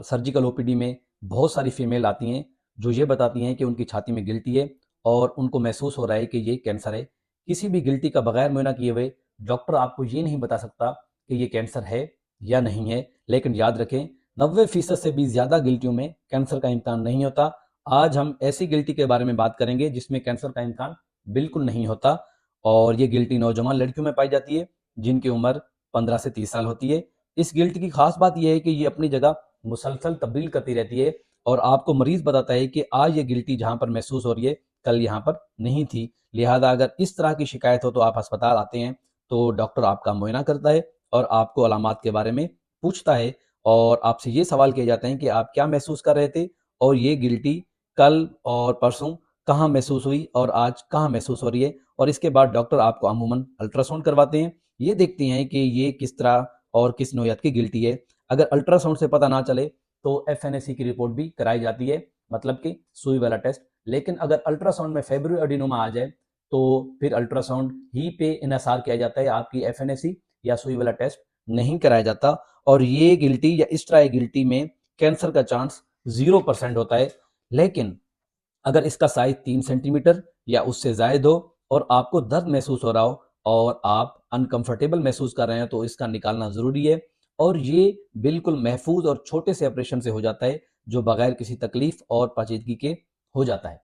Surgical OPD में बहुत सारी फीमेल आती हैं जो ये बताती हैं कि उनकी छाती में गिल्टी है और उनको महसूस हो रहा है कि ये कैंसर है। किसी भी गिल्टी का बगैर मुआयना किए हुए डॉक्टर आपको ये नहीं बता सकता कि ये कैंसर है या नहीं है। लेकिन याद रखें, 90% से भी ज़्यादा गिल्टियों में कैंसर का इम्कान नहीं होता। आज हम ऐसी गिल्टी के बारे में बात करेंगे जिसमें कैंसर का इम्कान बिल्कुल नहीं होता, और ये गिल्टी नौजवान लड़कियों में पाई जाती है जिनकी उम्र 15 से 30 साल होती है। इस गिल्ट की खास बात यह है कि ये अपनी जगह मुसलसल तब्दील करती रहती है और आपको मरीज बताता है कि आज ये गिल्टी जहां पर महसूस हो रही है कल यहाँ पर नहीं थी। लिहाजा अगर इस तरह की शिकायत हो तो आप अस्पताल आते हैं तो डॉक्टर आपका मुआयना करता है और आपको अलामात के बारे में पूछता है और आपसे ये सवाल किए जाते हैं कि आप क्या महसूस कर रहे थे और ये गिल्टी कल और परसों कहाँ महसूस हुई और आज कहाँ महसूस हो रही है। और इसके बाद डॉक्टर आपको अमूमन अल्ट्रासाउंड करवाते हैं, ये देखते हैं कि ये किस तरह और किस नौयत की गिल्टी है। अगर अल्ट्रासाउंड से पता ना चले तो एफएनएसी की रिपोर्ट भी कराई जाती है, मतलब कि सुई वाला टेस्ट। लेकिन अगर अल्ट्रासाउंड में फेब्रुअरी एडिनोमा आ जाए तो फिर अल्ट्रासाउंड ही पे इन्हिसार किया जाता है, आपकी एफएनएसी या सुई वाला टेस्ट नहीं कराया जाता। और ये गिल्टी या इस तरह गिल्टी में कैंसर का चांस 0% होता है। लेकिन अगर इसका साइज 3 सेंटीमीटर या उससे जायद हो और आपको दर्द महसूस हो रहा हो और आप अनकंफर्टेबल महसूस कर रहे हैं तो इसका निकालना जरूरी है। और ये बिल्कुल महफूज और छोटे से ऑपरेशन से हो जाता है जो बगैर किसी तकलीफ और पेचीदगी के हो जाता है।